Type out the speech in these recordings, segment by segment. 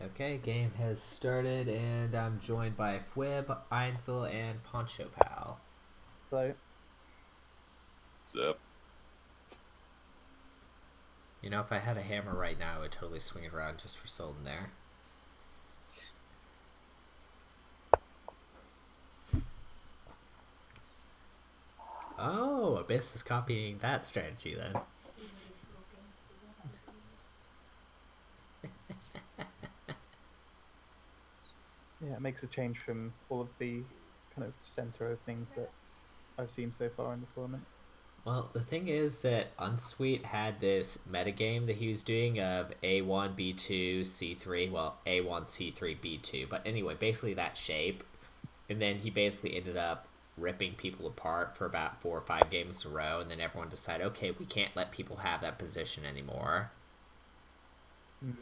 Okay, game has started, and I'm joined by Fwib, Einsel, and Poncho Pal. So So, You know, if I had a hammer right now, I would totally swing it around just for Sultan there. Oh, Abyss is copying that strategy then. yeah, it makes a change from all of the kind of center openings that I've seen so far in the tournament. Well, the thing is that Unsweet had this metagame that he was doing of A1, B2, C3, well, A1, C3, B2, but anyway, basically that shape. And then he basically ended up ripping people apart for about 4 or 5 games in a row, and then everyone decided, okay, we can't let people have that position anymore. Mm.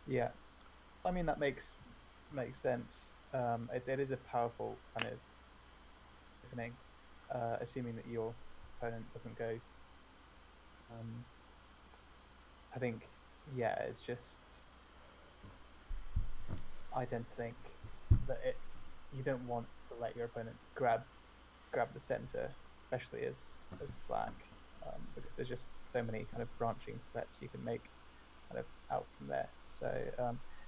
Yeah, I mean that makes sense. It is a powerful kind of opening, assuming that your opponent doesn't go. Um, I think yeah, it's just I tend to think that it's you don't want to let your opponent grab the center, especially as black, because there's just so many kind of branching threats you can make kind of out from there. So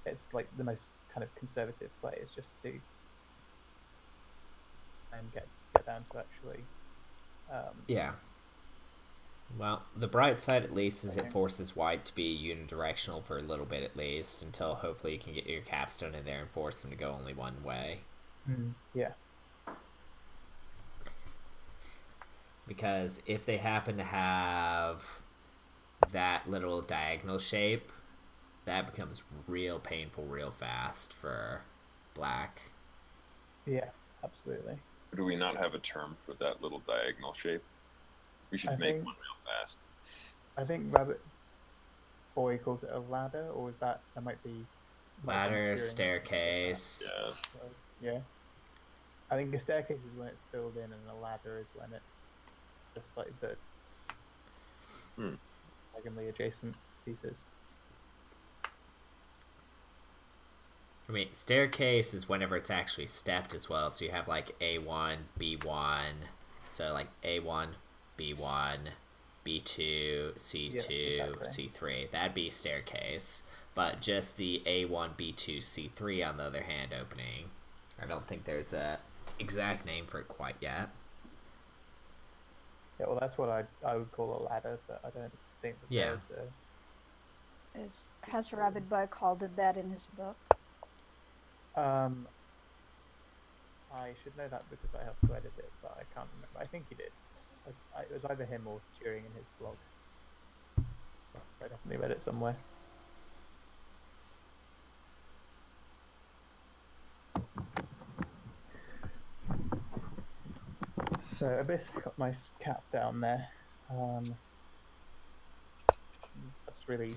it's like the most kind of conservative play is just to and get down to actually um, Yeah. Well, the bright side at least is it winning. forces white to be unidirectional for a little bit at least, until hopefully you can get your capstone in there and force them to go only one way. Yeah, Because if they happen to have that little diagonal shape, that becomes real painful real fast for black. yeah, absolutely. do we not have a term for that little diagonal shape? We I should make think one real fast. I think Rabbit Boy calls it a ladder, or is that might be Ladder, mishearing that. staircase. Yeah. So, yeah, I think a staircase is when it's filled in, and a ladder is when it's just like the Hmm. diagonally adjacent pieces. I mean, staircase is whenever it's actually stepped as well. So you have like A1, B1. So like A1, B1, B2, Yeah, C2, exactly. C3. That'd be staircase. But just the A1, B2, C3 on the other hand opening. I don't think there's a exact name for it quite yet. Yeah, well, that's what I would call a ladder, but I don't think that Yeah. there's a. Has Rabbit Boy called it that in his book? Um, I should know that because I helped to edit it, but I can't remember. I think he did. It was either him or Turing in his blog. I definitely read it somewhere. So Abyss got nice cap down there. That's really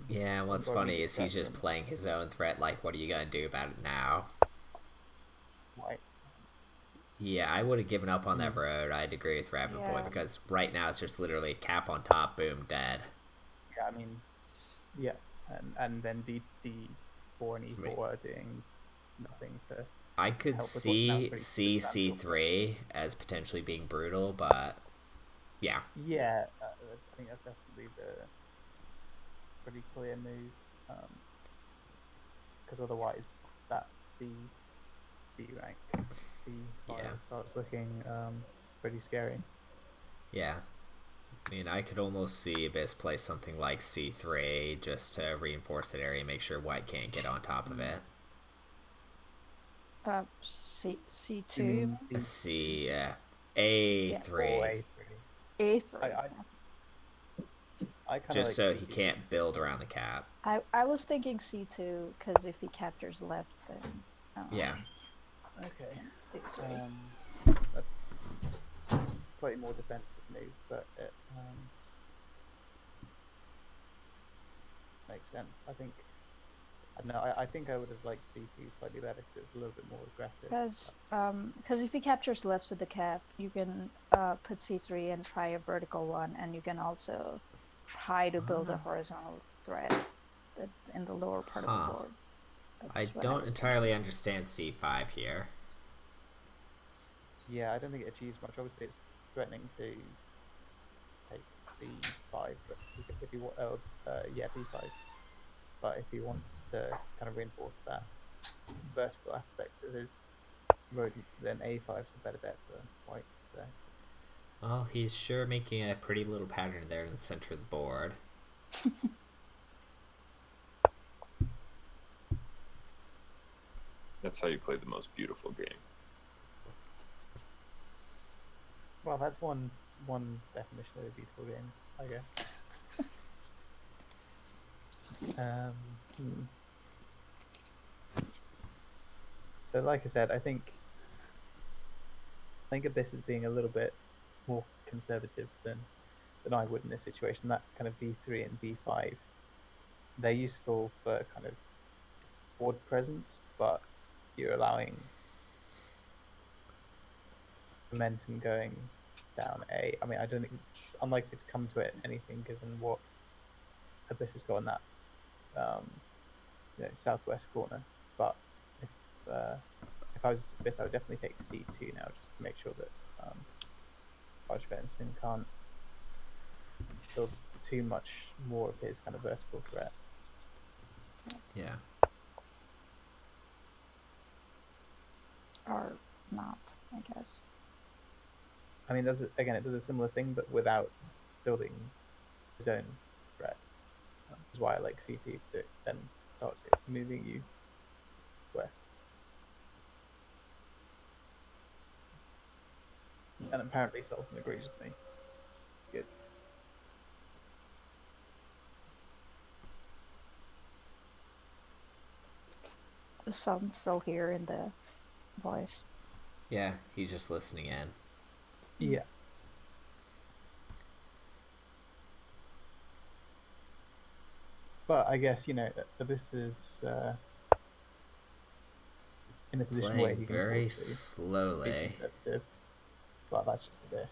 Yeah, from what's funny Rodriguez is he's threat just from playing his own threat, like, what are you gonna do about it now? White. Yeah, I would have given up on that Mm. road. I'd agree with Rabbit Boy Yeah. because right now it's just literally cap on top, boom, dead. Yeah, I mean, yeah, and then D4 and I mean, E4 are doing nothing to I could help with what's now see pretty substantial threat. CC3 as potentially being brutal, but yeah, Yeah, I think that's definitely the pretty clear move. Because otherwise that B rank B yeah, file starts looking pretty scary. yeah. I mean, I could almost see Abyss play something like C3 just to reinforce that area, make sure White can't get on top of Mm. it. You C2. mean Let's D see, Yeah. or A3, A3? I A3. I, I kind of just like so he C2 just can't because it's build more. around the cap. I was thinking C2 because if he captures left, then Yeah, Okay. C3. Um, that's slightly more defensive move, but it makes sense. I don't know. I think I would have liked C2 slightly better because it's a little bit more aggressive. Because if he captures left with the cap, you can put C3 and try a vertical one, and you can also try to build a Ah. horizontal threat in the lower part of Huh. the board. I That's what don't was entirely thinking. understand C5 here. Yeah, I don't think it achieves much. Obviously, it's threatening to take B5, but if he yeah, B5. But if he wants to kind of reinforce that vertical aspect of his rodent, then A5 is a better bet for white. So Well, he's sure making a pretty little pattern there in the center of the board. That's how you play the most beautiful game. well, that's one definition of a beautiful game, I guess. Hmm. So, like I said, I think Abyss is being a little bit more conservative than I would in this situation. That kind of D3 and D5, they're useful for kind of board presence, but you're allowing momentum going down A. I mean, I don't think it's unlikely to come to it anything given what Abyss has got in that southwest corner. But if if I was Abyss, I would definitely take C2 now, just to make sure that archvenison can't build too much more of his kind of vertical threat. Yeah. Or not, I guess. I mean, it does a similar thing, but without building his own threat. Which is why I like C2, so it then starts moving you west. And apparently Sultan agrees with me. Good. The sun's still here in the voice. Yeah, he's just listening in. Yeah. But I guess, Abyss is in a position where Playing he can very afford to be slowly. conservative. But that's just Abyss.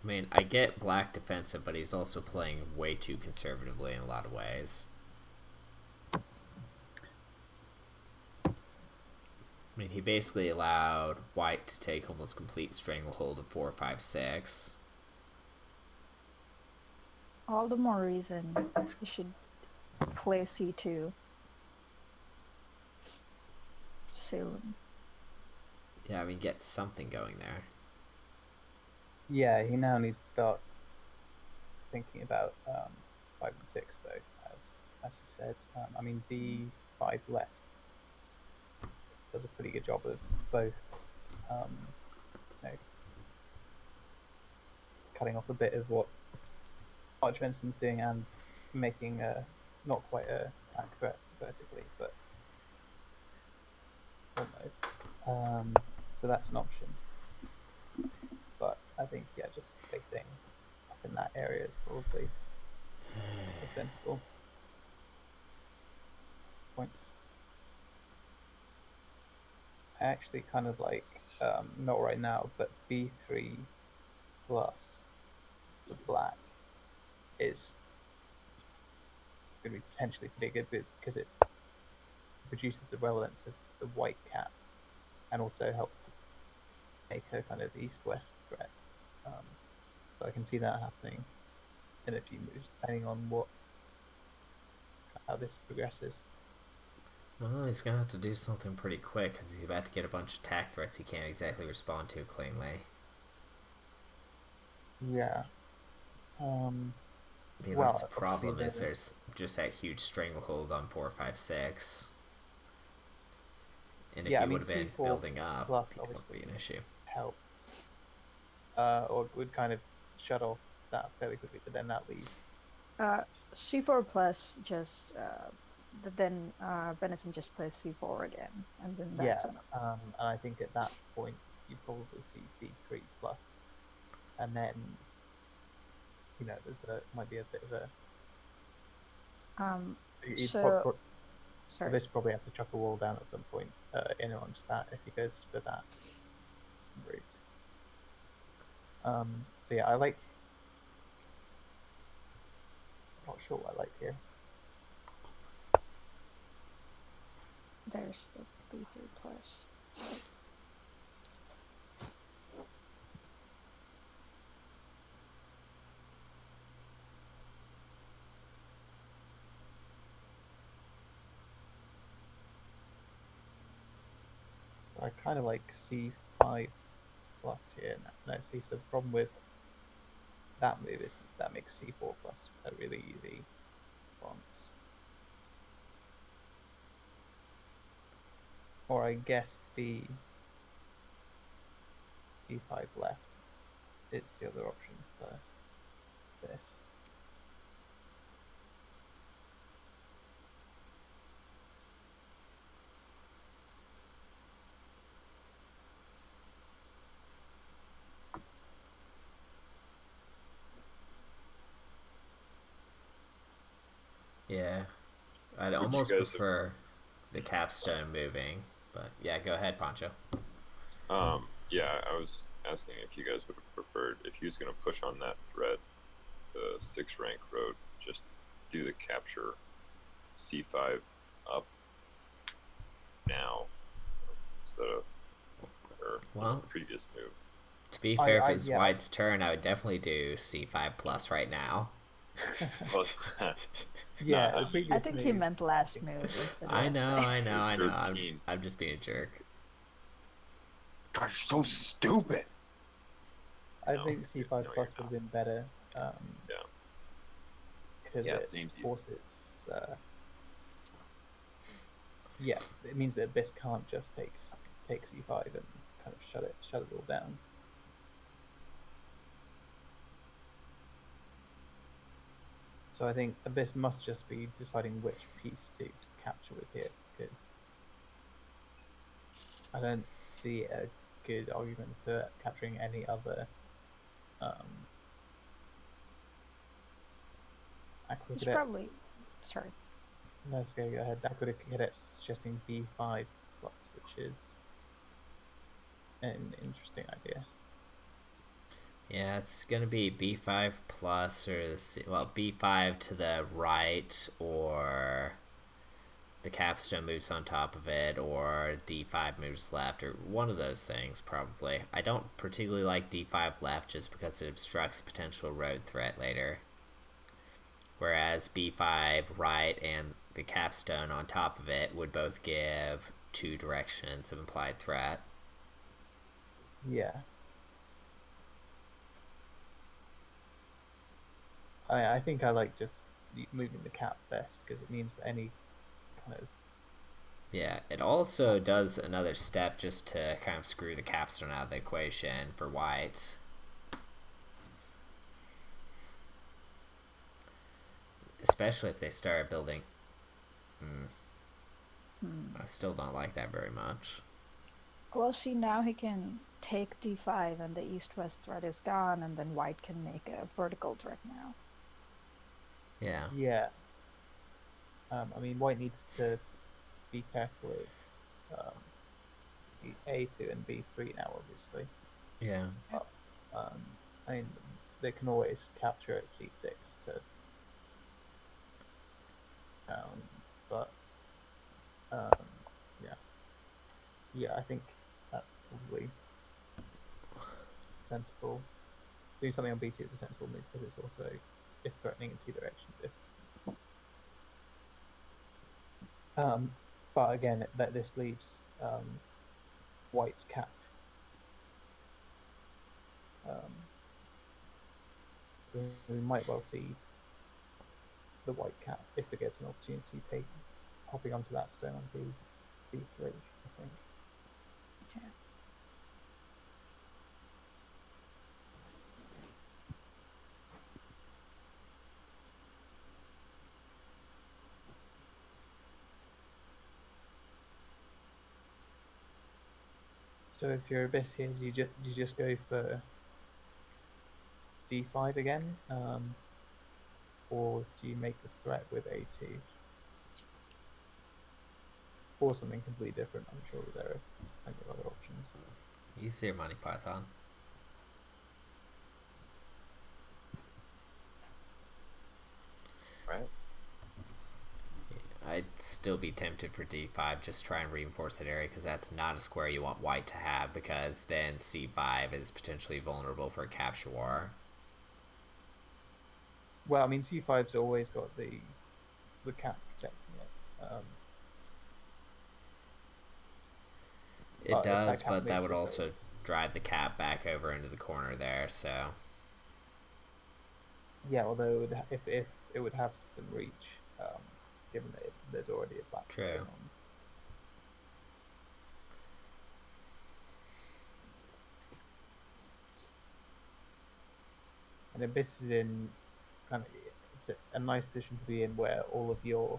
I mean, I get black defensive, but he's also playing way too conservatively in a lot of ways. I mean, he basically allowed white to take almost complete stranglehold of 4, 5, 6. All the more reason you should play C2 soon. Yeah, I mean, get something going there. Yeah, he now needs to start thinking about 5 and 6, though, as you said. I mean, D5 left does a pretty good job of both cutting off a bit of what archvenison's doing and making not quite a attack threat vertically, but almost. So that's an option. But I think, yeah, just facing up in that area is probably a sensible point. I actually kind of like, not right now, but B3 plus the black is going to be potentially pretty good because it reduces the relevance of the white cap and also helps to make a kind of east-west threat. So I can see that happening in a few moves, depending on how this progresses. Well, he's gonna have to do something pretty quick because he's about to get a bunch of attack threats he can't exactly respond to cleanly. Yeah. I mean, Well, that's the obviously problem is there's just that huge stranglehold on 4, 5, 6. And if yeah, he I mean, would have been C4 building up, plus it wouldn't be obviously an issue. helps, or would kind of shut off that fairly quickly, but then that leaves. C4 plus just then Venison just plays C4 again, and then that's Yeah, enough. and I think at that point you probably see B3 plus, and then might be a bit of a. So sorry. This probably have to chuck a wall down at some point in on stat if he goes for that route. So yeah, I like sure what I like here. There's the B2 plus. I kind of like C5 plus here. No, see, so the problem with that move is that makes C4 plus a really easy response. Or I guess D5 left. It's the other option for this. Yeah, I'd Would you almost guys prefer the capstone moving, but yeah, go ahead, Poncho. Yeah, I was asking if you guys would have preferred if he was going to push on that thread, the 6 rank road, just do the capture C5 up now instead of Well, previous move. To be fair, if I- it's yeah. White's turn, I would definitely do C5 plus right now. Well, Yeah, Nah, the previous I think he move- meant last move. Is the I know, website. I know, I know. I'm 13. just being a jerk. Gosh, so stupid. I No, think no, C5 you're plus would not. have been better. Yeah. Because Yeah, it seems easy. forces. Yeah, it means that Abyss can't just take C5 and kind of shut it all down. So I think Abyss must just be deciding which piece to capture with here, because I don't see a good argument for capturing any other It's Aquacadet. probably. Sorry. No, let's go ahead. Aquacadet suggesting B5 plus, which is an interesting idea. Yeah, it's gonna be B5 plus or B5 to the right, or the capstone moves on top of it, or D5 moves left, or one of those things probably. I don't particularly like D5 left just because it obstructs potential road threat later. Whereas B5 right and the capstone on top of it would both give 2 directions of implied threat. Yeah. I think I like just moving the cap best, because it means that any kind of Yeah, it also does another step just to kind of screw the capstone out of the equation for White. Especially if they start building. I still don't like that very much. Well, see, now he can take D5 and the east-west threat is gone, and then White can make a vertical threat now. Yeah. Yeah. I mean, White needs to be careful with A2 and B3 now, obviously. Yeah. But, I mean, they can always capture at C6 to. But yeah, I think that's probably sensible. Doing something on B2 is a sensible move, because it's threatening in 2 directions. But again, that this leaves White's cap. We might well see the White cap if it gets an opportunity, hopping onto that stone on B3, I think. Yeah. So if you're Abyss here, do you just go for D5 again, or do you make the threat with A2, or something completely different? I'm sure there are plenty of other options. Use your money, Python. Right. still be tempted for d5. Just try and reinforce that area, because that's not a square you want white to have, because then c5 is potentially vulnerable for a capture war. Well, I mean, c5's always got the cap protecting it. It does, cap but that makes would it also drive the cap back over into the corner there, so... Yeah, although if it would have some reach, given that there's already a black True. stone on. And Abyss is in kind of, it's a nice position to be in where all of your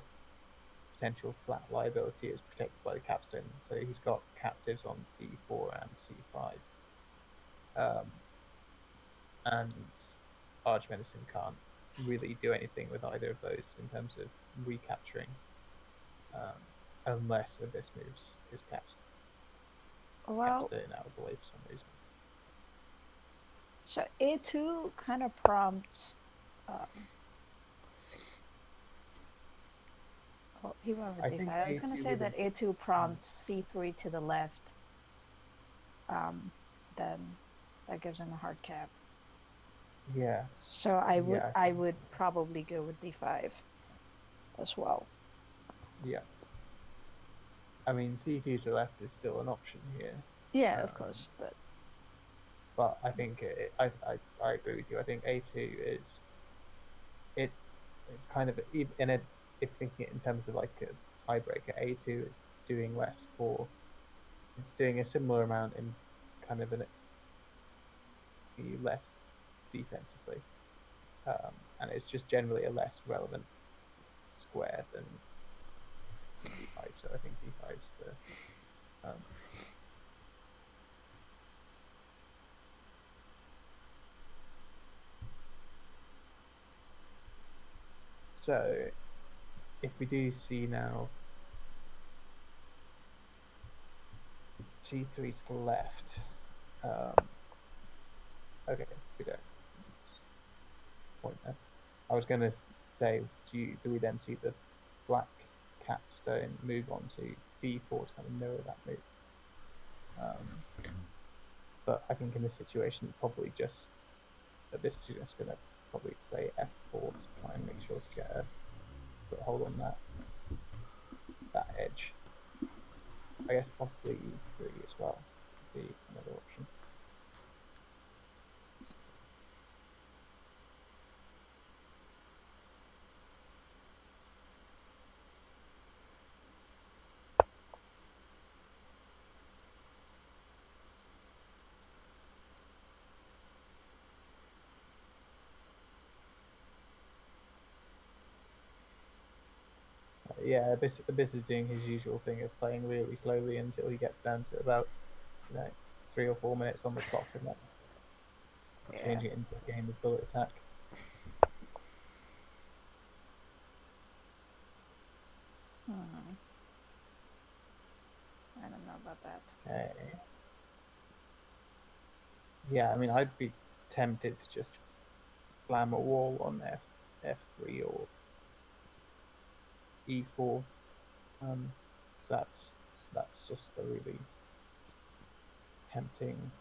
potential flat liability is protected by the capstone. So he's got captives on d4 and c5, and archvenison can't really do anything with either of those in terms of recapturing, unless Abyss moves his capstone out of the way for some reason. So A2 kind of prompts. Well, he went with D5. I was going to say that A2 prompts C3 to the left. Then that gives him a hard cap. Yeah. So I would probably go with D5 as well. Yeah. I mean, C2 to the left is still an option here. Yeah, of course, but I think I agree with you. I think A2 is it's kind of if thinking it in terms of like a tiebreaker, A2 is doing less for, it's doing a similar amount in kind of less defensively, and it's just generally a less relevant square than D5. So I think D5 is the So, if we do see now C3 to the left, okay, we don't. Point there. I was going to say, do we then see the black capstone move on to B4 to kind of mirror that move? But I think in this situation, probably just this is just going to probably play F4 to try and make sure to get a foothold on that edge. I guess possibly E3 as well would be another option. Yeah, Abyss is doing his usual thing of playing really slowly until he gets down to about 3 or 4 minutes on the clock, and then changing it into a game of bullet attack. I don't know about that. Okay. Yeah, I mean, I'd be tempted to just slam a wall on F3 or E4. So that's just a really tempting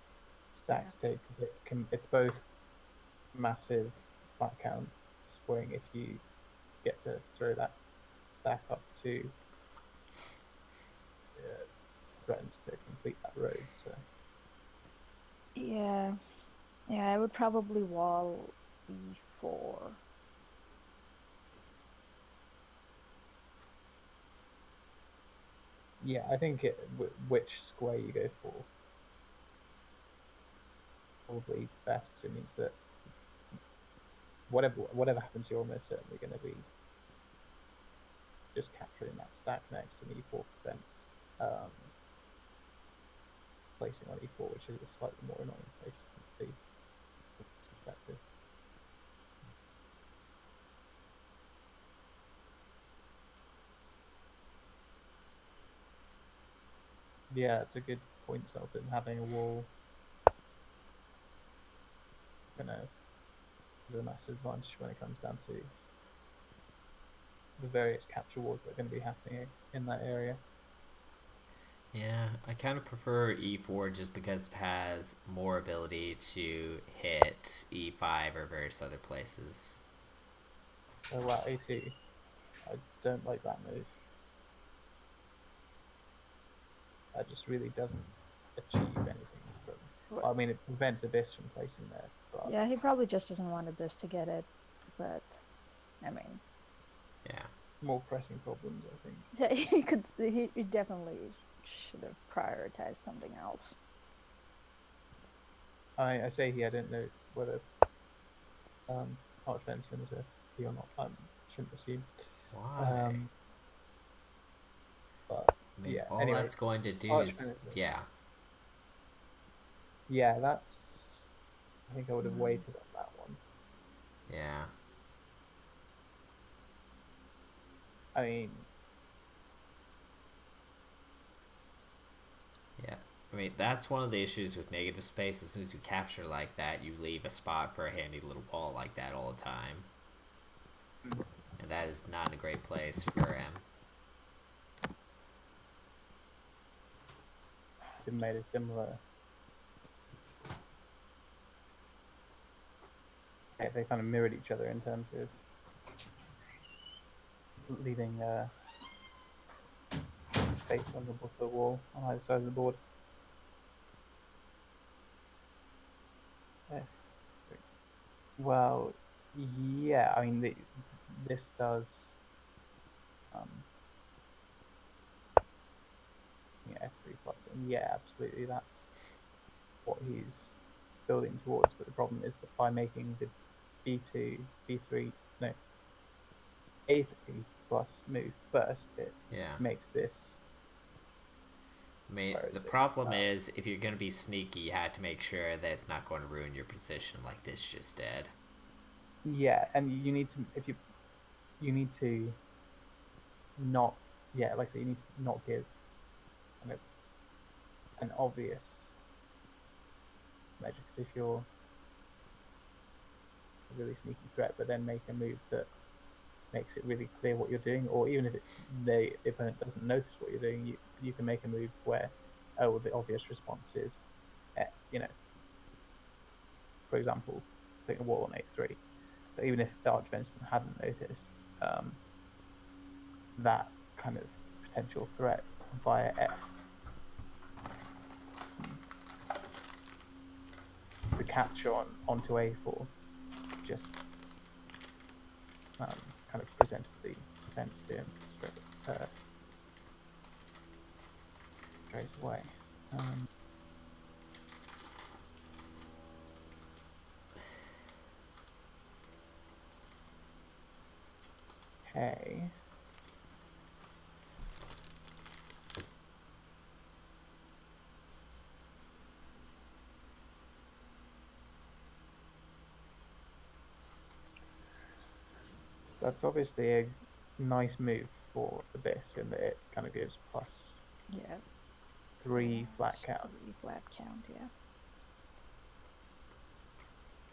stack to take, because it's both massive flat count swing if you get to throw that stack up to threatens to complete that road. So yeah, I would probably wall E4. yeah, I think which square you go for probably best, because it means that whatever happens, you're almost certainly going to be just capturing that stack next, and E4 prevents placing on E4, which is a slightly more annoying place from the perspective. Yeah, it's a good point, Sultan. Having a wall is a massive advantage when it comes down to the various capture wars that are going to be happening in that area. Yeah, I kind of prefer E4 just because it has more ability to hit E5 or various other places. So wow, A2. I don't like that move. That just really doesn't achieve anything from. Well, I mean, it prevents Abyss from placing there. But Yeah, he probably just doesn't want Abyss to get it, but I mean, Yeah. more pressing problems, I think. yeah, he definitely should have prioritized something else. I say he, I don't know whether archvenison is a he or not. I shouldn't assume. Why? But I mean, yeah. all Anyway, that's going to do is, archvenison. yeah. Yeah, that's. I think I would have waited on that one. Yeah. I mean, Yeah. I mean, that's one of the issues with negative space. As soon as you capture like that, you leave a spot for a handy little wall like that all the time. And that is not a great place for him. it made a similar. Yeah, they kind of mirrored each other in terms of leaving space on the wall on either side of the board. Well, yeah, I mean, this does. Yeah, F3 plus, and yeah, absolutely, that's what he's building towards. But the problem is that by making the B2, B3, no, A3 plus move first, it Yeah. makes this. I mean, the problem is if you're going to be sneaky, you have to make sure that it's not going to ruin your position like this just did. Yeah, and you need to you need to not like I said, you need to not give kind of an obvious measure, because if you're a really sneaky threat, but then make a move that makes it really clear what you're doing, or even if the opponent doesn't notice what you're doing, you can make a move where, oh, the obvious response is, for example, putting a wall on A3. So even if the archvenison hadn't noticed that kind of potential threat via F, the capture onto A4 just kind of presented the defense to him straight away. Okay. That's obviously a nice move for Abyss in that it kind of gives plus 3 flat count. 3 flat count, yeah.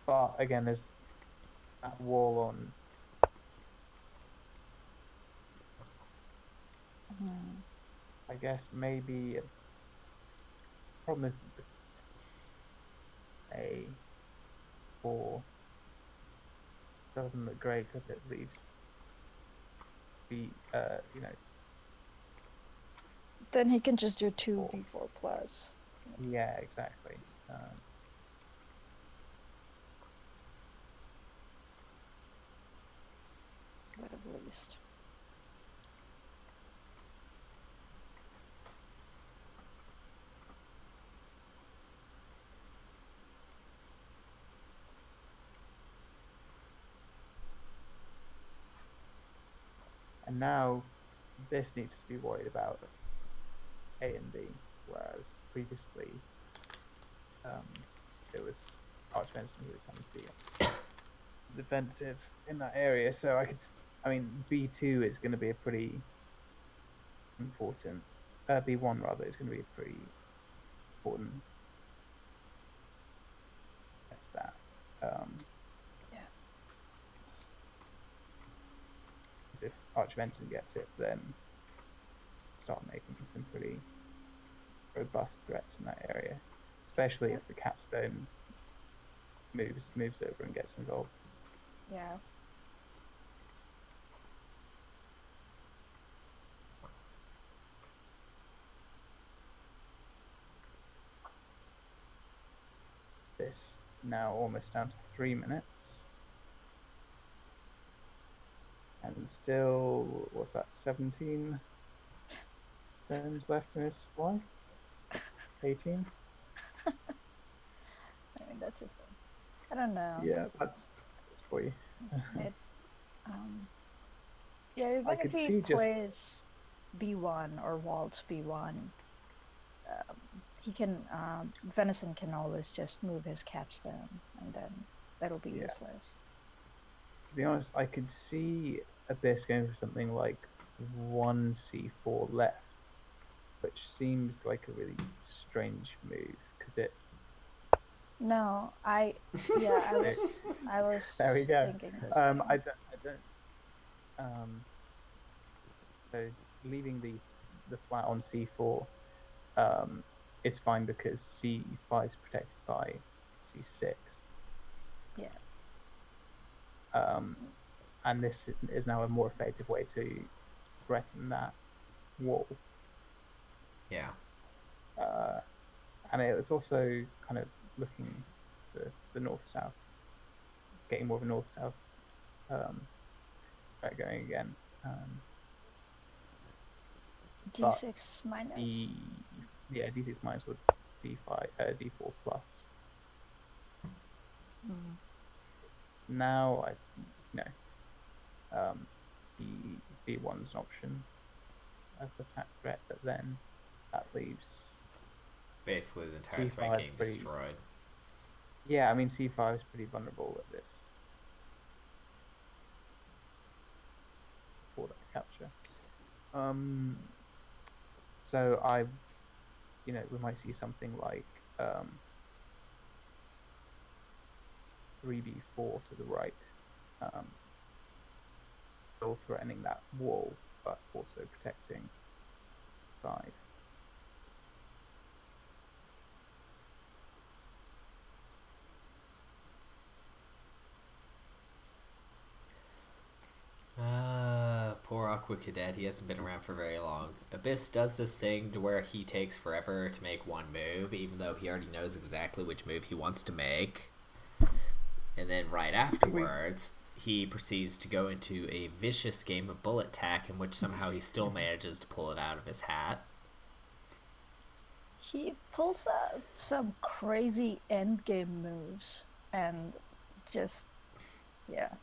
But again, there's that wall on. I guess maybe a problem is A4 doesn't look great because it leaves the Then he can just do 2 B4 plus. Yeah, exactly. But at least. And now this needs to be worried about A and B, whereas previously it was archvenison who was having to be defensive in that area. So I mean, B2 is going to be a pretty important. B1 rather is going to be a pretty important stat. if archvenison gets it, then start making some pretty robust threats in that area, especially if the capstone moves over and gets involved. Yeah. This now almost down to 3 minutes. And still, what's that, 17 stones left in his supply? 18? I mean, that's just, I don't know. Yeah, that's for you. It, yeah, even if he plays B1 or waltz B1, he can, Venison can always just move his capstone, and then that'll be useless. To be honest, I could see Abyss going for something like 1c4 left, which seems like a really strange move, because it... No, I was there we go. thinking this. I don't so leaving the flat on c4 is fine because c5 is protected by c6. Yeah. And this is now a more effective way to threaten that wall. Yeah. And it was also kind of looking to the north-south, getting more of a north-south threat going again. D6 minus. Yeah, D6 minus with D5, D4 plus. Now B1 is an option as the attack threat, but then that leaves basically the entire threat getting destroyed. Yeah, I mean C5 is pretty vulnerable at this for that capture. So we might see something like 3b4 to the right, still threatening that wall, but also protecting 5. Poor Aqua Cadet, he hasn't been around for very long. Abyss does this thing to where he takes forever to make one move, even though he already knows exactly which move he wants to make. And then right afterwards, he proceeds to go into a vicious game of bullet tack in which somehow he still manages to pull it out of his hat. He pulls out some crazy endgame moves and just, yeah.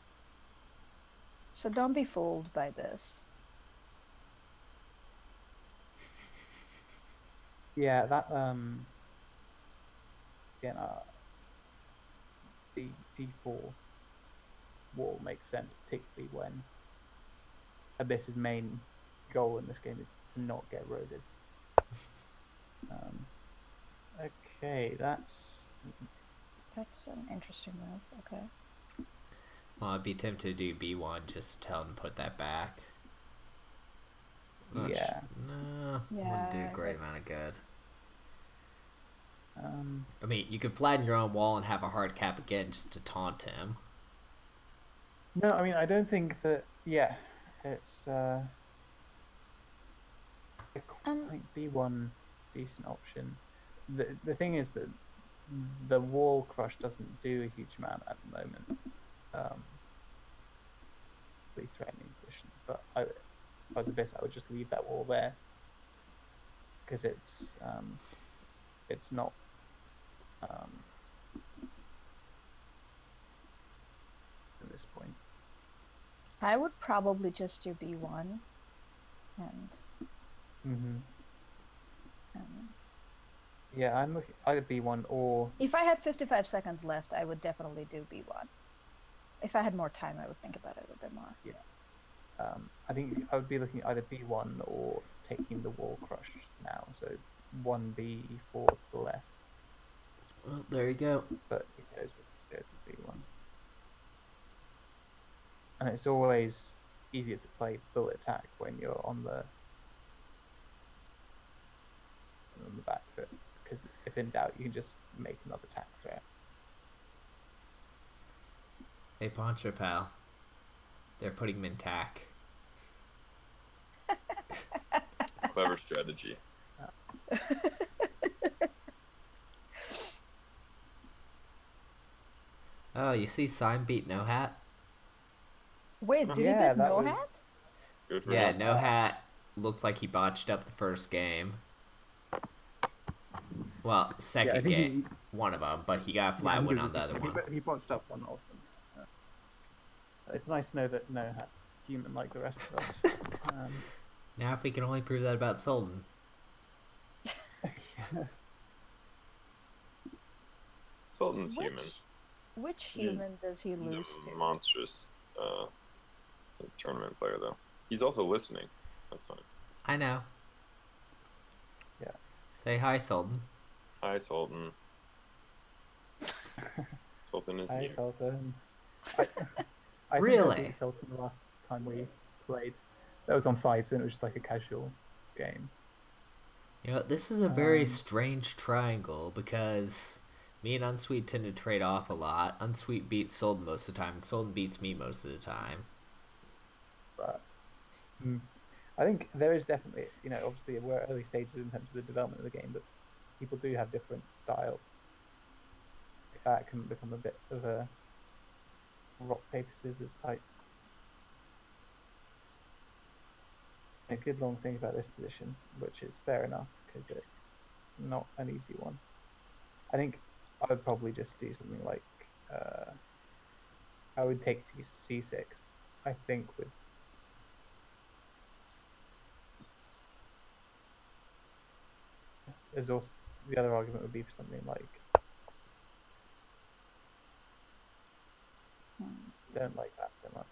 So don't be fooled by this. Yeah, that again, the D4 wall makes sense, particularly when Abyss's main goal in this game is to not get eroded. Okay, that's an interesting move. Okay. Well, I'd be tempted to do B1, just tell him to put that back. Which, yeah. No, wouldn't do a great amount of good. I mean, you could flatten your own wall and have a hard cap again just to taunt him. No, I mean, I don't think that, it's, I think B1 decent option. The thing is that the wall crush doesn't do a huge amount at the moment. Pretty threatening position, but if I was Abyss, I would just leave that wall there because it's not at this point. I would probably just do B1 and yeah, I'm looking either B1 or... If I had 55 seconds left, I would definitely do B1. If I had more time, I would think about it a bit more. Yeah. I think I would be looking at either B1 or taking the wall crush now. So 1B4 to the left. Well, there you go. But it goes with B1. And it's always easier to play bullet attack when you're on the back foot, because if in doubt, you can just make another attack threat. Hey, Poncho Pal. They're putting him in tack. Clever strategy. Oh, you see Sign beat No Hat? Wait, did Yeah, he beat that No was- Hat? Good for Yeah, him. No Hat looked like he botched up the first game. Well, second think game. One of them, but he got a flat win on the other one. He botched up one of them. It's nice to know that No Hat's human like the rest of us. Now if we can only prove that about Sultan. Sultan's human. Which human does he lose The to? monstrous tournament player, though. He's also listening. That's fine. I know. Yeah. Say hi, Sultan. Hi, Sultan. Sultan is Hi, here. Sultan. I Really? think I beat Sultan the last time we played. That was on 5, so it was just like a casual game. You know, this is a very strange triangle because me and Unsweet tend to trade off a lot. Unsweet beats Sultan most of the time, and Sultan beats me most of the time. But I think there is definitely, obviously we're at early stages in terms of the development of the game, but people do have different styles. That can become a bit of a rock, paper, scissors type. A good long thing about this position, which is fair enough, because it's not an easy one. I think I would probably just do something like, I would take c6, I think, with there's also the other argument would be for something like don't like that so much.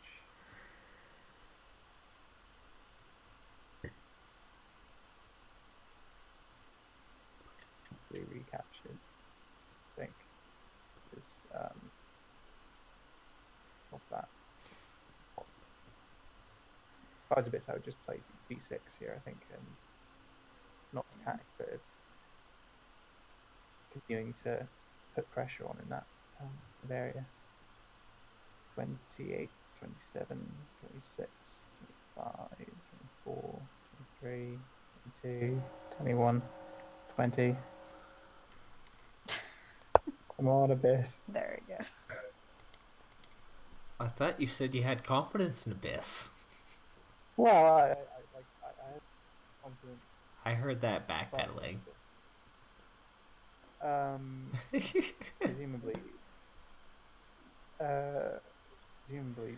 The recaptured, I think, is of that. If I was a bit, so I would just play d6 here, I think, and not attack, but it's continuing to put pressure on in that area. 28, 27, 26, 25, 24, 23, 22, 21, 20. Come on, Abyss. There we go. I thought you said you had confidence in Abyss. Well, I have confidence. I heard that backpedaling. Presumably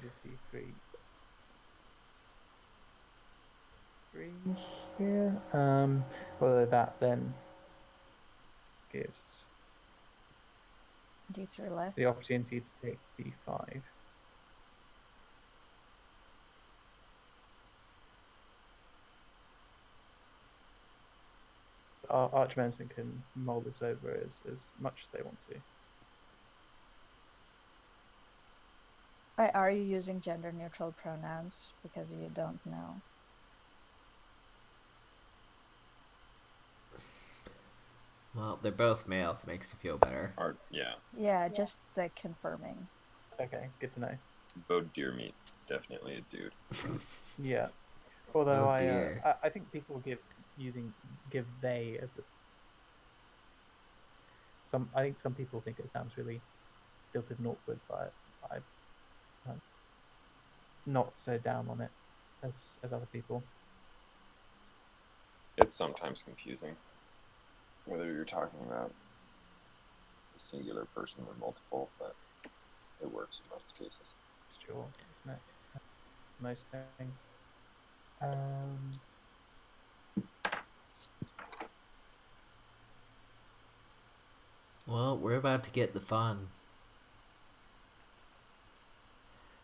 just d3. 3 here. Whether that then gives D3 left. the opportunity to take d5. Archvenison can mull this over as much as they want to. Are you using gender neutral pronouns? Because you don't know. Well, they're both male if it makes you feel better. Yeah. Yeah, just confirming. Okay, good to know. Bo deer meat, definitely a dude. Yeah. Although Oh, dear. I think people give they as I think some people think it sounds really stilted and awkward, but I'm not so down on it as other people. It's sometimes confusing whether you're talking about a singular person or multiple, but it works in most cases. It's true, isn't it? Most things. Well, we're about to get the fun.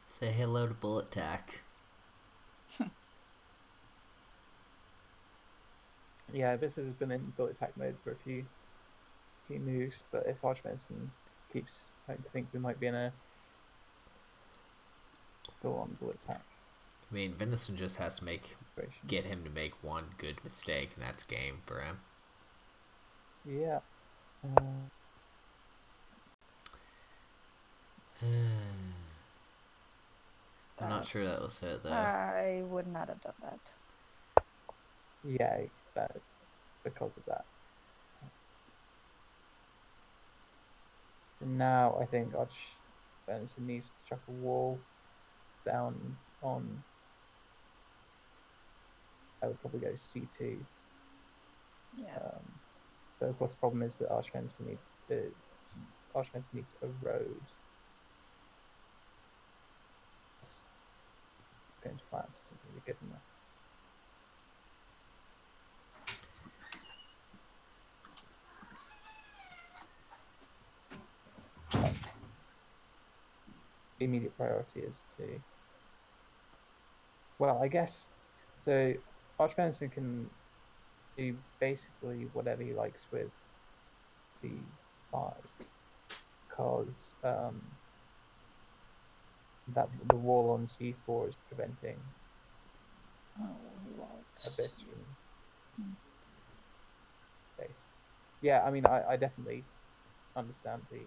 Say hello to Bullet Tack. Yeah, this has been in bullet attack mode for a few moves, but if Archvenison keeps, I think we might be in a full-on bullet attack. I mean, Venison just has to situation. get him to make one good mistake, and that's game for him. Yeah. I'm not sure that was it, though. I would not have done that. Yeah, because of that. So now I think archvenison needs to chuck a wall down on. I would probably go C2. Yeah. But of course, the problem is that archvenison needs a road. Going to flats isn't really good enough. The immediate priority is to. Well, I guess so. Archvenison can do basically whatever he likes with C5, because that the wall on C4 is preventing Abyss from base. Yeah, I mean, I definitely understand the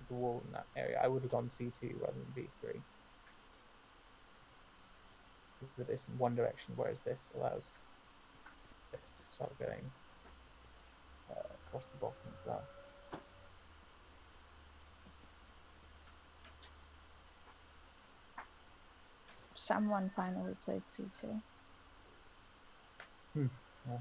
wall in that area. I would have gone C2 rather than B3. Because Abyss in one direction, whereas this allows this to start going across the bottom as well. Someone finally played C2. Yeah.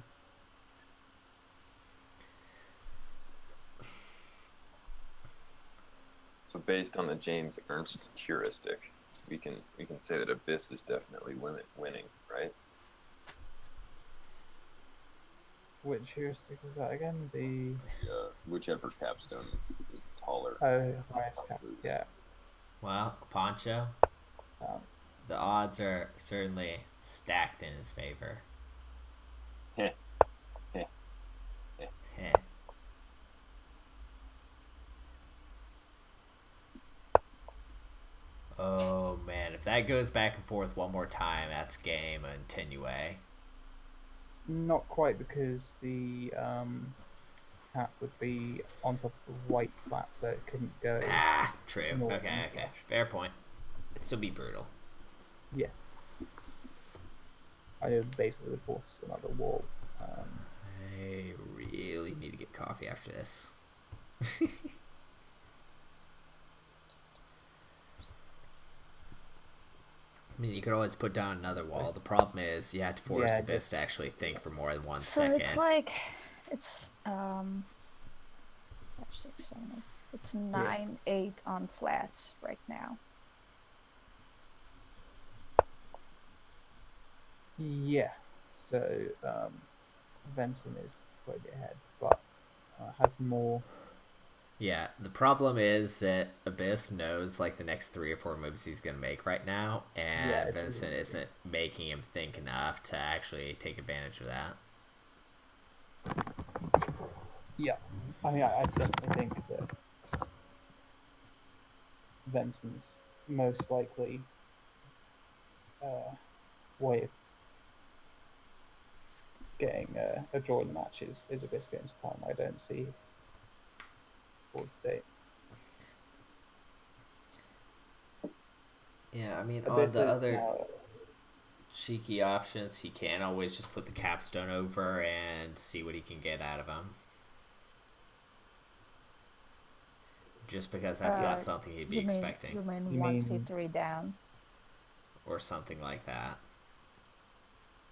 So based on the James Ernst heuristic, we can say that Abyss is definitely winning, right? Which heuristic is that again? The whichever capstone is taller. Highest cap. Yeah. Well, Poncho, the odds are certainly stacked in his favor. Heh. Oh man, if that goes back and forth one more time, that's game and Tenue. Not quite, because the cap would be on top of the white flat, so it couldn't go. True. Okay. Fair point. It'd still be brutal. Yes. I would basically would force another wall. I really need to get coffee after this. I mean, you could always put down another wall. The problem is you have to force Abyss to actually think for more than 1 second. So it's like, it's 5, 6, 7, 8. It's 9, 8 on flats right now. Yeah. So Venison is slightly ahead, but has more. Yeah, the problem is that Abyss knows like the next 3 or 4 moves he's gonna make right now, and Vincent isn't making him think enough to actually take advantage of that. Yeah, I mean, I definitely think that Vincent's most likely way of getting a draw in the match is Abyss games time. I don't see board state. Yeah, I mean, Abyss on the other cheeky options, he can always just put the capstone over and see what he can get out of him. Just because that's not something he'd be expecting. You mean 1c3 down? Or something like that.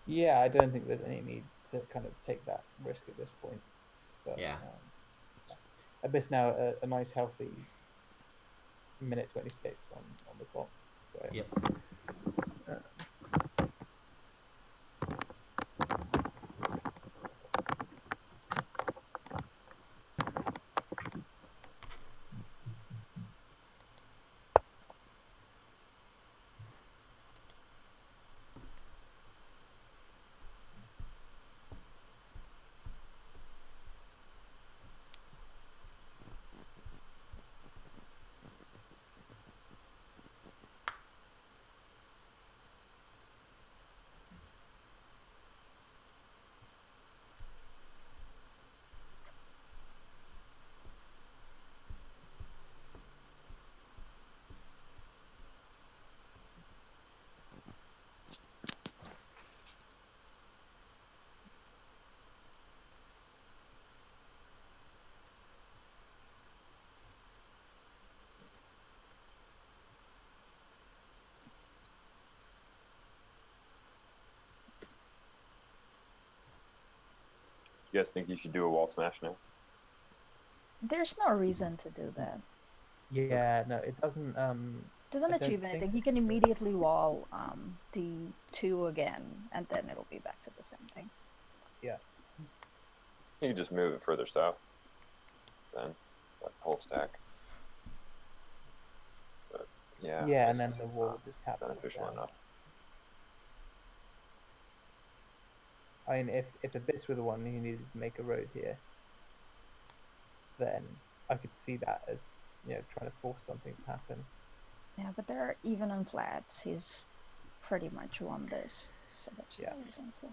Yeah, I don't think there's any need to kind of take that risk at this point. But, yeah. Abyss now a nice healthy minute 26 on the clock. So. Yep. You guys think you should do a wall smash now? There's no reason to do that. Yeah, no, it doesn't. Doesn't I don't achieve think anything. He it can should. immediately wall D2 again, and then it'll be back to the same thing. Yeah. You can just move it further south. Then, like full stack. But yeah. Yeah, I and then suppose the it's wall not just happens beneficial down. enough. I mean, if Abyss were the one who needed to make a road here, then I could see that as, you know, trying to force something to happen. Yeah, but they're even on flats. He's pretty much won this, so there's Yeah. no reason to.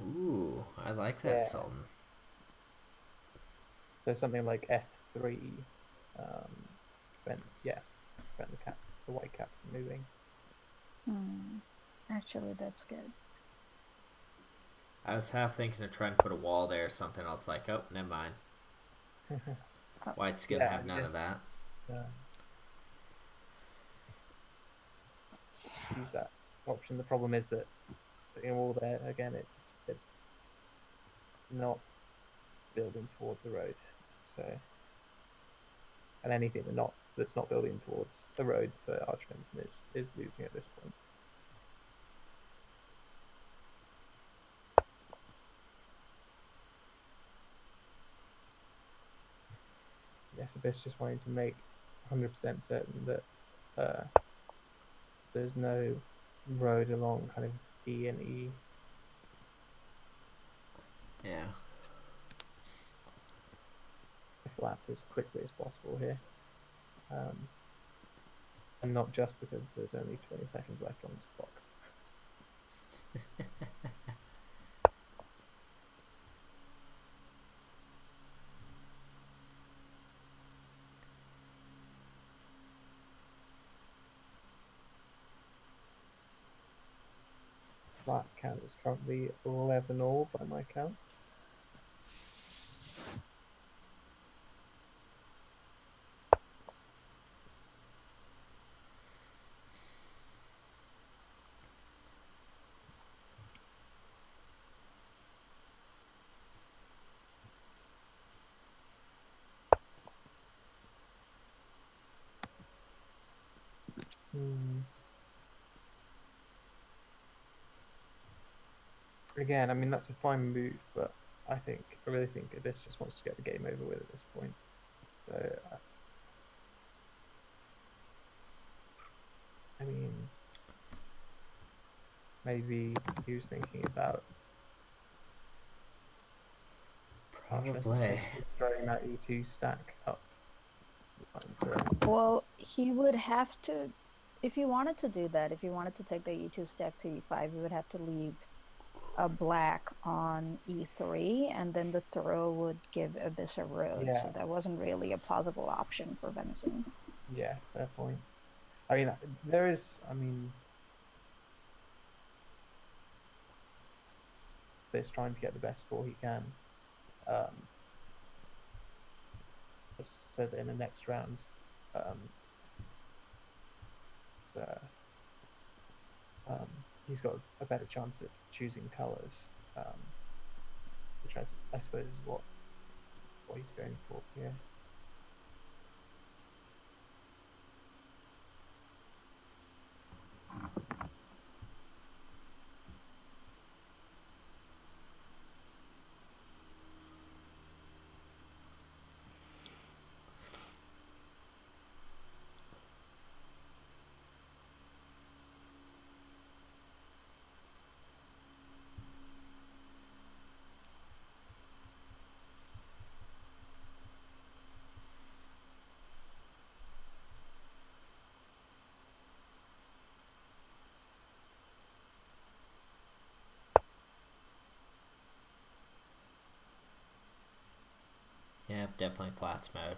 Ooh, I like that, Yeah. Sultan. So something like F3, prevent the white cap from moving. Actually, that's good. I was half thinking of trying to put a wall there or something. I was like, oh, never mind. White's gonna have none of that. Use that option. The problem is that putting a wall there again, it's not building towards the road. So, and anything that's not building towards the road for archvenison is losing at this point. Yes, Abyss just wanting to make 100% certain that there's no road along kind of D and E. Yeah. Flat as quickly as possible here, and not just because there's only 20 seconds left on this clock. Flat count is currently 11 all by my count. Again, I mean, that's a fine move, but I really think Abyss just wants to get the game over with at this point. So, I mean, maybe he was thinking about Probably. throwing that E2 stack up. Well, he would have to, if he wanted to do that, if he wanted to take the E2 stack to E5, he would have to leave a black on E3, and then the throw would give Abyss a road. Yeah. So that wasn't really a possible option for Venison. Yeah, fair point. I mean, there is, Abyss trying to get the best score he can. So that in the next round, he's got a better chance at choosing colours, which I suppose is what he's going for here. Yep, definitely flats mode.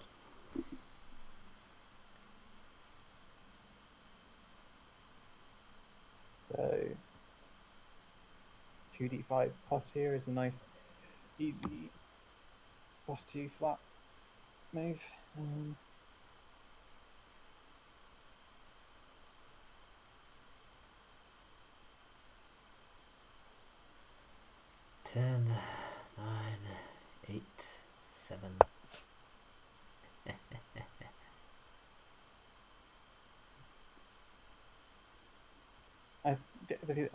So 2d5 plus here is a nice easy +2 flat move. 10, 9, 8, 7.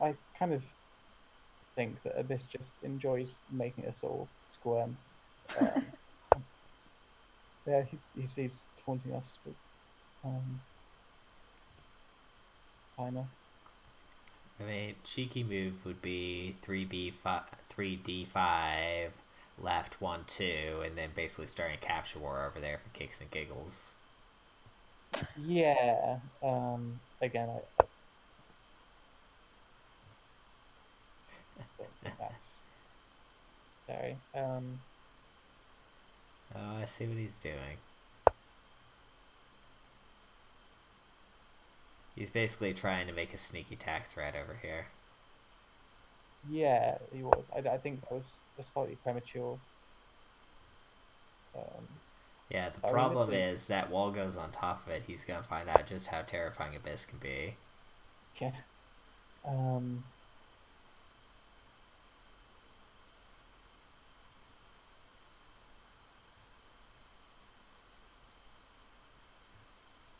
I kind of think that Abyss just enjoys making us all squirm. Yeah, he's taunting us with timer. I mean, cheeky move would be 3B5, 3D5, left 1, 2, and then basically starting a capture war over there for kicks and giggles. Yeah. Again, I don't think that's sorry. Oh, I see what he's doing. He's basically trying to make a sneak attack threat over here. Yeah, he was. I think that was just slightly premature. Yeah, the problem is that wall goes on top of it. He's gonna find out just how terrifying Abyss can be. Yeah.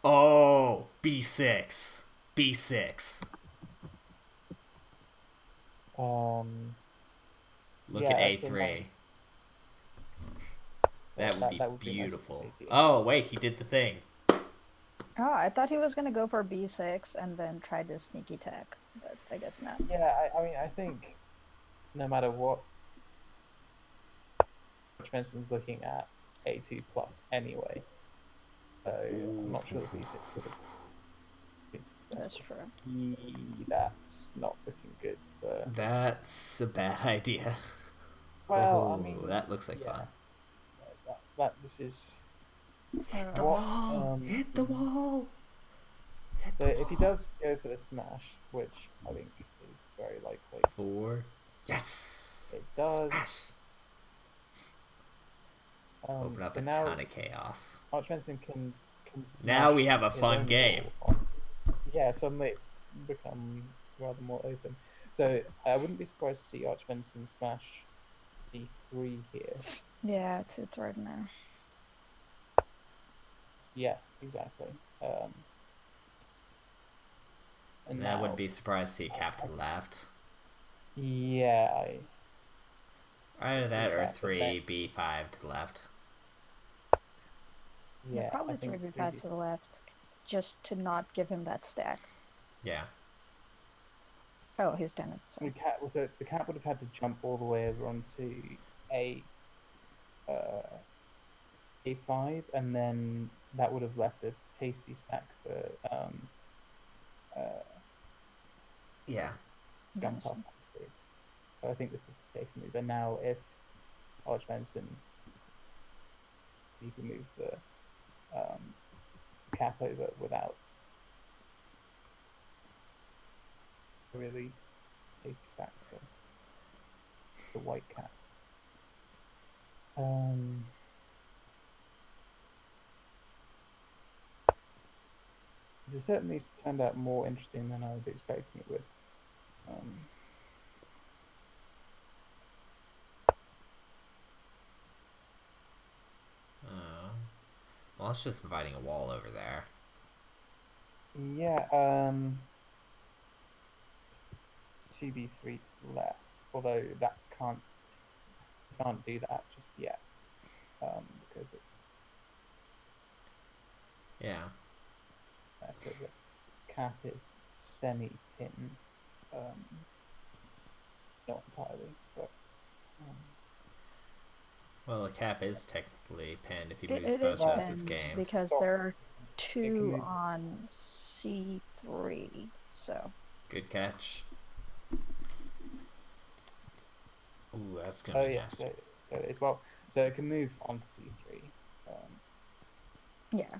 Oh, B6. B6. Look yeah, at that's a A3. nice- That would be that would be nice beautiful. idea. Oh, wait, he did the thing. Oh, I thought he was gonna go for B6 and then try the sneak attack, but I guess not. Yeah, I mean, I think no matter what, Benson's looking at A2 plus anyway. So I'm not sure the B6 would have been successful. That's true. That's not looking good for... That's a bad idea. Well, Oh, I mean... that looks like fun. This is... Hit the what, wall! Hit the wall! Hit so the if he wall. does go for the smash, which I think is very likely... 4. Yes! It does. Smash! Open up so a now ton of chaos. Archvenison can Now we have a his fun own game. wall on- Yeah, suddenly it's become rather more open. So I wouldn't be surprised to see Archvenison smash D3 here. Yeah, it's right now. Yeah, exactly. And I now, wouldn't be surprised to see a cap to the left. yeah, Either that or Yeah, but 3B5 to the left. yeah, Probably I think 3B5 to the left, just to not give him that stack. Yeah. Oh, he's done it. The Sorry. cat would have had to jump all the way over onto A5, and then that would have left a tasty stack for Yeah. jump up. So I think this is the safe move. And now if Archvenison, you can move the cap over without a really tasty stack for the white cap. This has certainly turned out more interesting than I was expecting it would. Well, it's just providing a wall over there. Yeah, 2B3 left, although that can't do that just yet, because it, Yeah. so the cap is semi-pinned, not entirely, but Well, the cap is technically pinned if he It moves both is versus pinned game. because Oh. there are two move. on C3, so. Good catch. Ooh, that's gonna oh be yeah, nasty. so it is, well, so it can move on to C3. Yeah.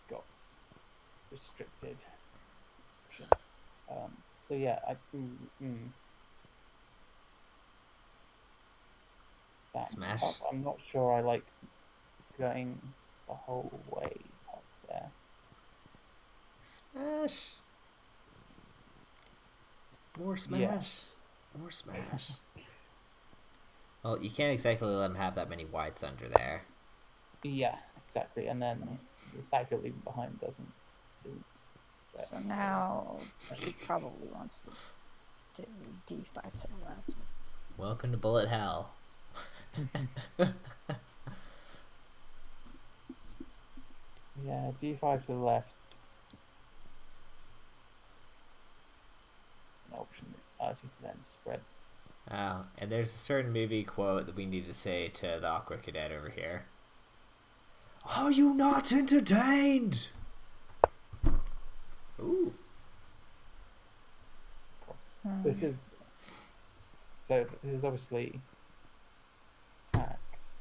Got restricted. So yeah, that Smash. up, I'm not sure I like going the whole way up there. Smash. More smash. Yeah. More smash. Well, you can't exactly let them have that many whites under there. Yeah, exactly. And then the stack you're leaving behind isn't. So now he probably wants to do d5 to the left. Welcome to bullet hell. Yeah, d5 to the left. An option that allows you to then spread. Oh, and there's a certain movie quote that we need to say to the awkward cadet over here. Are you not entertained? Ooh. This is obviously attack,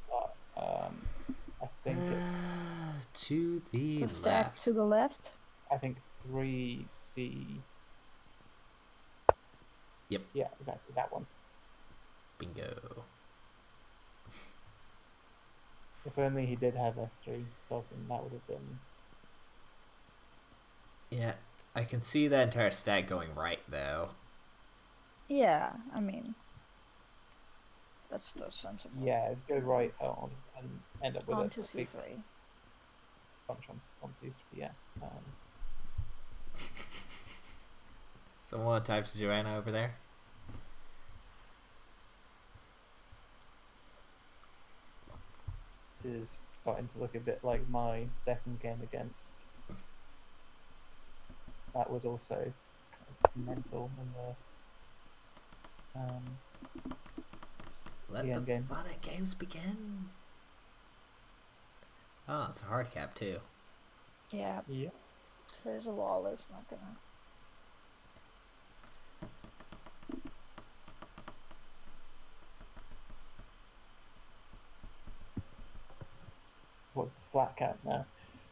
but I think to the The stack left. to the left. I think 3C. Yep. Yeah, exactly that one. Bingo. If only he did have F3 Sultan, that would have been. Yeah, I can see that entire stack going right though. Yeah, I mean, that's still sensible. Yeah, go right on and end up with On a to big c3. bunch on C3. Yeah. Someone want to type to Joanna over there? This is starting to look a bit like my second game against. That was also mental in the Let the the end game. fun and games begin. Oh, it's a hard cap too. Yeah, Yeah. his wall is not gonna. What's the flat cap now?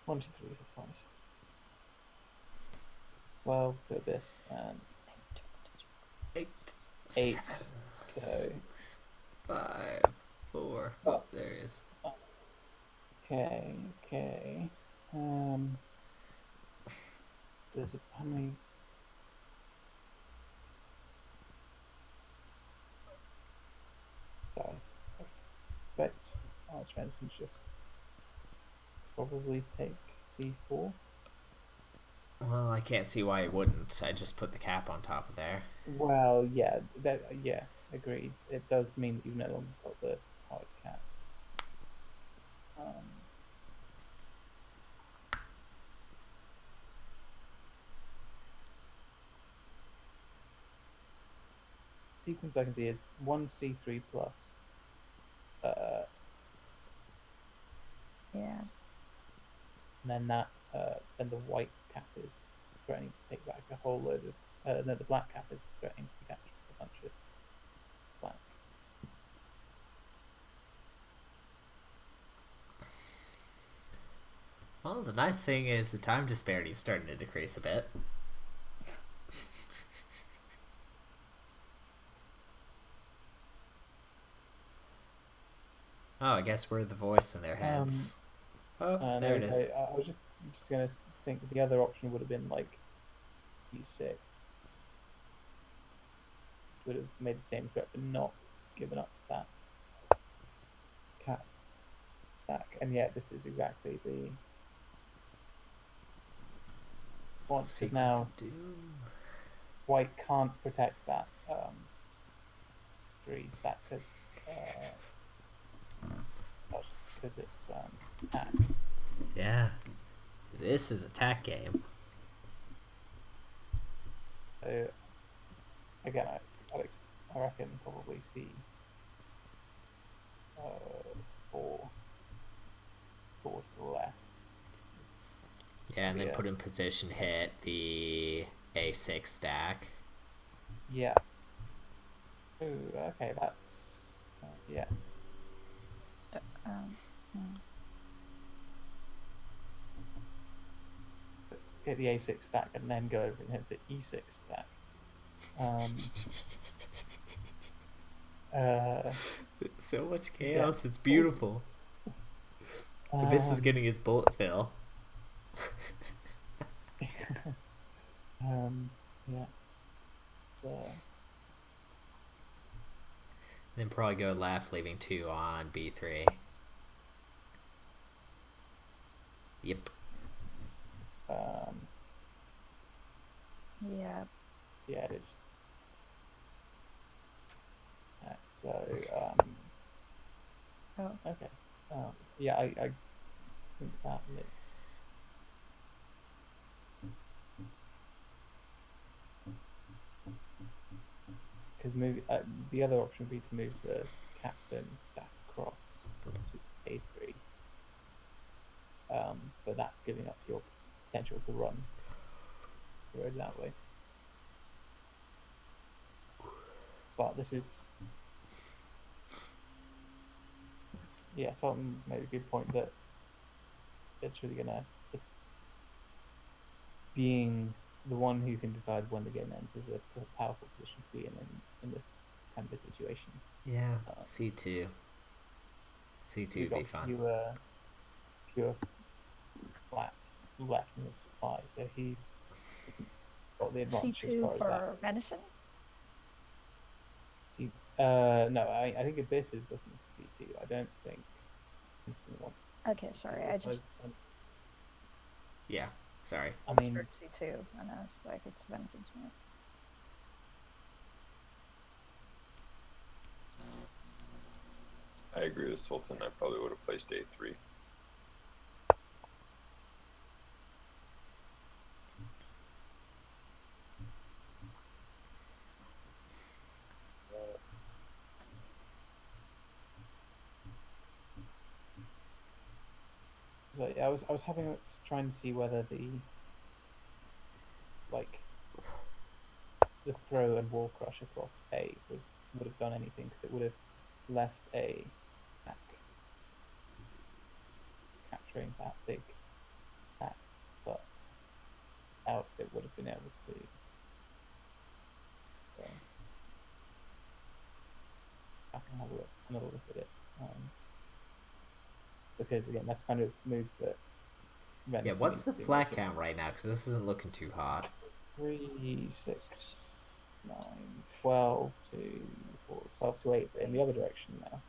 1, 2, 3, 4, 5. 12 to this and 8, 8. 7, So 6, 5, 4. Oh, there he is. okay. There's how many? Sorry, I expect archvenison just probably take C4. Well, I can't see why he wouldn't. I just put the cap on top of there. Well, yeah, agreed. It does mean that you've no longer got the hard cap. Sequence I can see is 1C3 plus. Yeah. And then that, then the white cap is threatening to take back a whole load of. No, the black cap is threatening to catch a bunch of black. Well, the nice thing is the time disparity is starting to decrease a bit. Oh, I guess we're the voice in their heads. Oh, there it is. I was just gonna think the other option would have been like E6. Would have made the same threat, but not given up that cap back. And yet, this is exactly the one. Because now of doom. white can't protect that 3 stack because it's attack. Yeah. This is attack game. So again, I reckon probably C 4 to the left. Yeah, and then Yeah. put in position hit the A6 stack. Yeah. Ooh, okay, that's yeah. Hit the A6 stack and then go over and hit the E6 stack. Um, uh, So much chaos, yeah. it's beautiful. Abyss is Um, getting his bullet fill. yeah. So, Then probably go left, leaving 2 on B3. Yep. Yeah. yeah, it is. So, Oh. okay. Yeah, I think that makes. Because the other option would be to move the capstone stack across to A3. But that's giving up your potential to run the road that way. But this is, yeah, Sultan's made a good point that it's really gonna, being the one who can decide when the game ends is a powerful position to be in this kind of a situation. Yeah, C2. C2 would be fun. Pure flats left in his supply, so he's got the advantage as C2 far as for that. venison? No, I think Abyss is looking for C2. I don't think Winston wants. Okay, sorry, I just. Yeah, sorry. I mean, heard C2, and I was like, it's venison's move. I agree with Sultan. I probably would have placed A3. so I was trying to see whether the throw and wall crush across A would have done anything, because it would have left a stack capturing that big stack, but Outfit would have been able to. So I can have another look at it, because again, that's kind of move that. Yeah, what's the flat count right now? Because this isn't looking too hot. 3, 6, 9, 12 to 4, 12 to 8, but in the other direction now.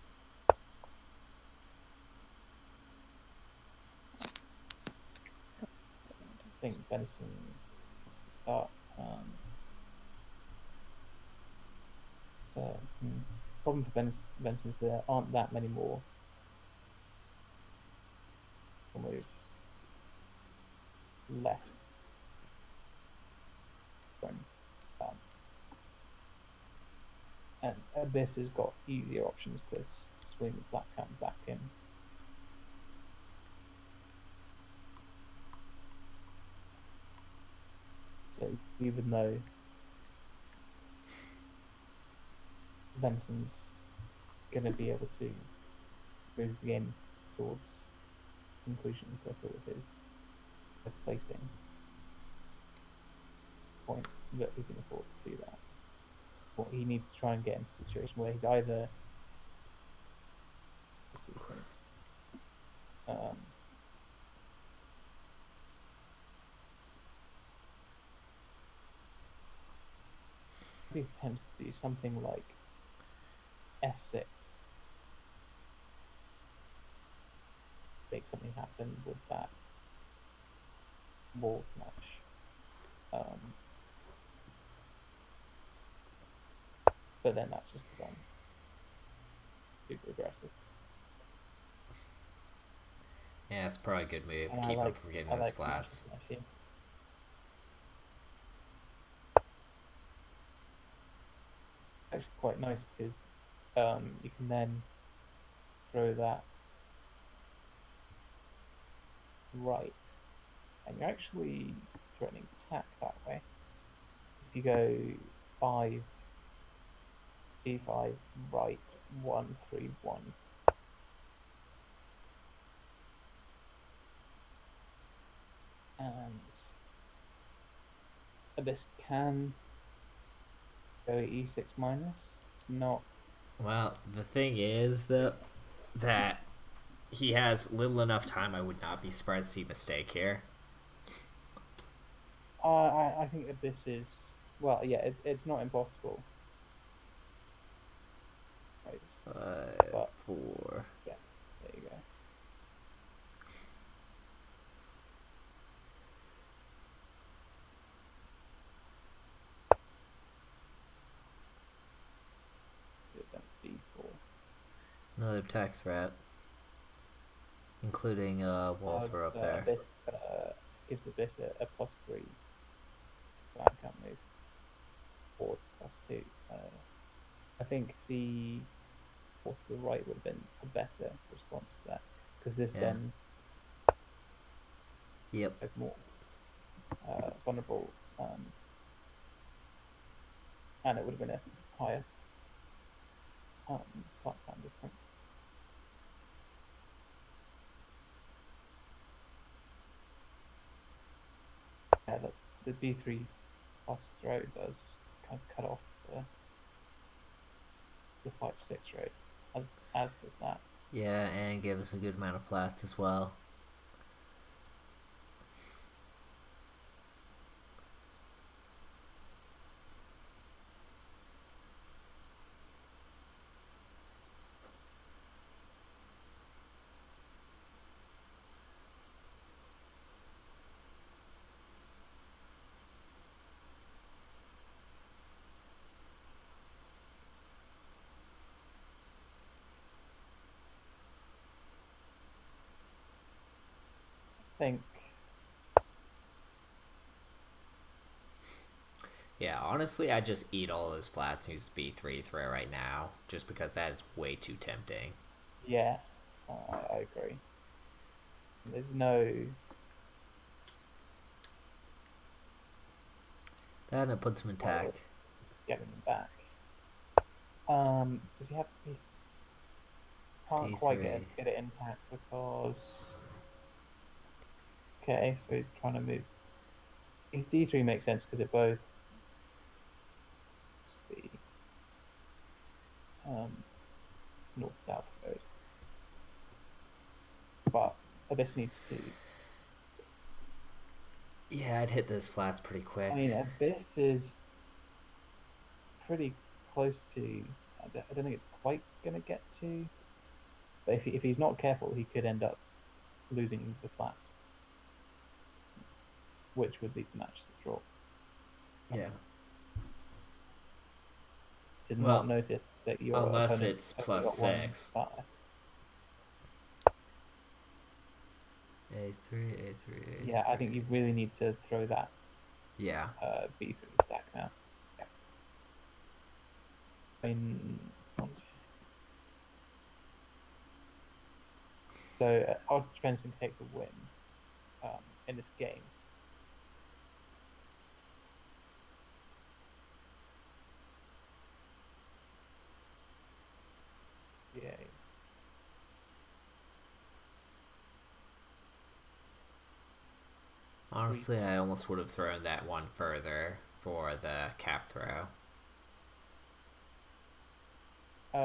I think venison wants to start. So, problem for venison is there aren't that many more moves left from and Abyss has got easier options to swing the flat count back in. So even though Venison's going to be able to move the game towards conclusions quicker with his placing point, that he can afford to do that. Well, he needs to try and get into a situation where he's either he tends to do something like F6, make something happen with that wall smash. But then that's just because I'm super aggressive. Yeah, it's probably a good move. And Keep him from getting those flats. Actually quite nice, because you can then throw that right, and you're actually threatening attack that way. If you go 5 C5 right 1 3 1, and Abyss can go e6 minus. It's not. Well, the thing is that he has little enough time. I would not be surprised to see a mistake here. I think that this is, well, yeah, it's not impossible. Right. But 4. yeah, there you go. D4. Another attack threat, including walls were up there. This gives Abyss a +3. So I can't move. Or +2. I think C4 to the right would have been a better response to that, because this then is more vulnerable, and it would have been a higher flat time difference. Yeah, the B3 plus throw does kind of cut off the 5-6 rate, as does that. Yeah, and give us a good amount of flats as well. Think. Yeah, honestly, I just eat all those flats and use B3 throw right now, just because that is way too tempting. Yeah, I agree. There's no. Then it puts him in attack. Getting him back. Does he have? He can't D3. quite get it intact because. Okay, so he's trying to move. His D3 makes sense because it both. The north-south road, but Abyss needs to. Yeah, I'd hit those flats pretty quick. I mean, Abyss is pretty close to. I don't think it's quite gonna get to. But if he's not careful, he could end up losing the flat, which would lead the match to draw. Yeah. Did not notice that your unless opponent it's +6. A3, A3, A3. Yeah, I think you really need to throw that. Yeah. B3 stack now. Yeah. I mean, so archvenison can take the win in this game. Yeah. Honestly, I almost would have thrown that one further for the cap throw.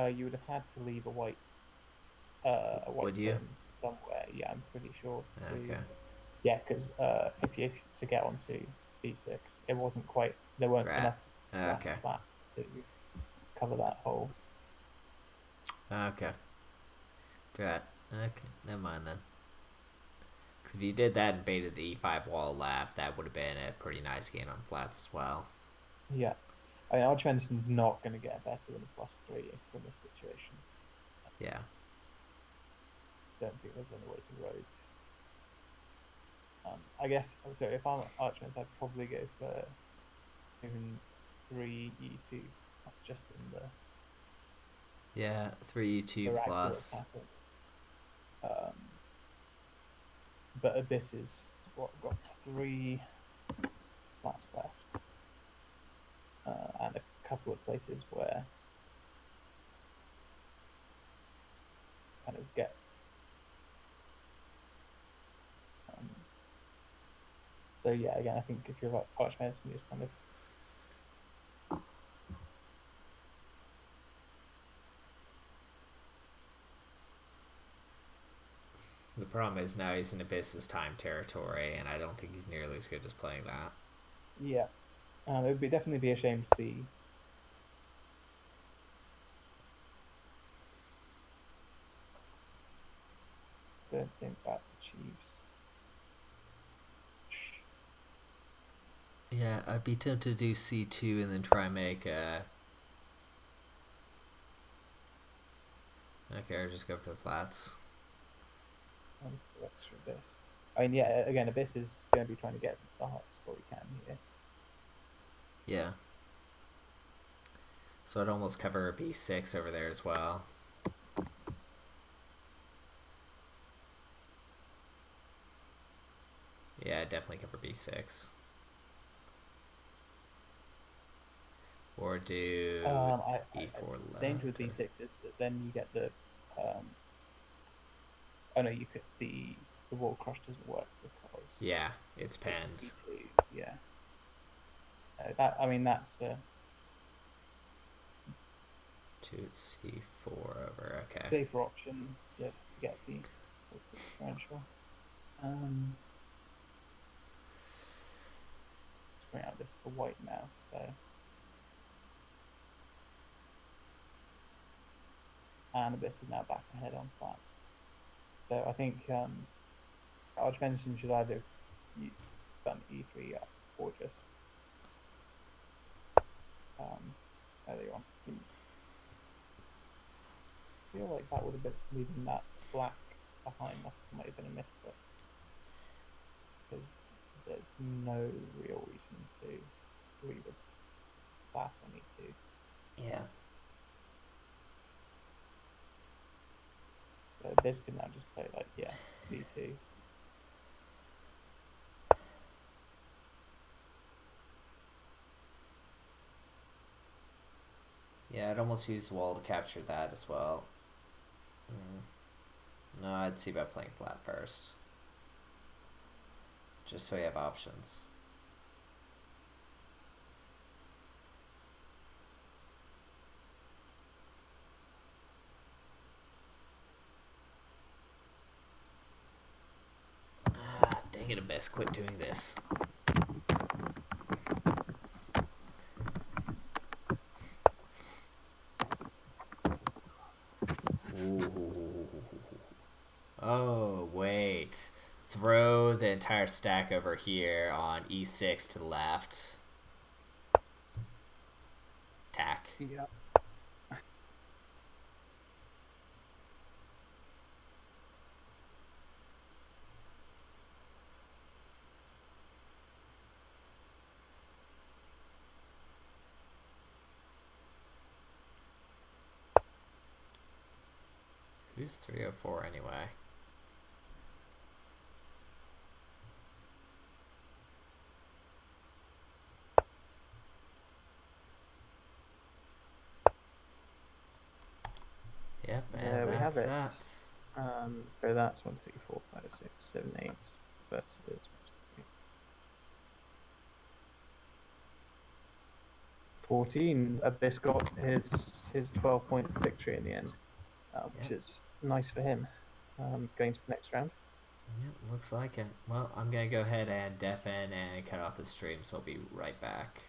You would have had to leave a white would you? Somewhere. Yeah, I'm pretty sure. Okay. Yeah, because if you to get onto B6, it wasn't quite. There weren't enough flats to cover that hole. Okay. Drat. Okay, never mind then. Because if you did that and baited the E5 wall left, that would have been a pretty nice gain on flats as well. Yeah. I mean, archvenison's not going to get better than a +3 from this situation. Yeah. Don't think there's any way to road. I guess, so if I'm archvenison, I'd probably go for even 3E2. That's just in the... Yeah, 3E2 plus. But Abyss is, what, got 3 flats left. And a couple of places where kind of get so yeah, again, I think if you're archvenison, you just kind of The problem is now he's in Abyss's time territory, and I don't think he's nearly as good as playing that. Yeah. It would definitely be a shame to see. Don't think that achieves. Yeah, I'd be tempted to do c2 and then try and make a... Okay, I'll just go for the flats. Extra Abyss. I mean, yeah, again, Abyss is going to be trying to get the highest score he can here. Yeah. So I'd almost cover b6 over there as well. Yeah, I'd definitely cover b6. Or do e4 left. The danger with b6 is that then you get the... oh no, you could... The wall crush doesn't work because... Yeah, it's panned. C2, yeah. I mean, that's... To c4 over, okay. safer option to get the positive differential. Just bring out this for white now, so. And Abyss is now back ahead on flats. So I think archvenison should either done e3 up or just earlier on. I feel like that would have been leaving that black behind us might have been a misclick, because there's no real reason to read a flat on e2. Yeah. So this could now just play like, yeah, c2. Yeah, I'd almost use the wall to capture that as well. No, I'd see about playing flat first. Just so we have options. Dang it, Abyss, quit doing this. Ooh. Oh, wait. Throw the entire stack over here on e6 to the left. Tak. Yeah. Who's 304 anyway? Yep, and there we have it. that. So that's 1, 3, 4, 5, 6, 7, 8 versus 14. Abyss got his 12-point victory in the end, which is nice for him. Going to the next round. Yep, looks like it. Well, I'm gonna go ahead and deafen and cut off the stream, so I'll be right back.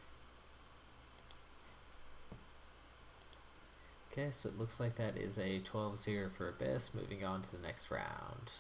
Okay, so it looks like that is a 12-0 for Abyss, moving on to the next round.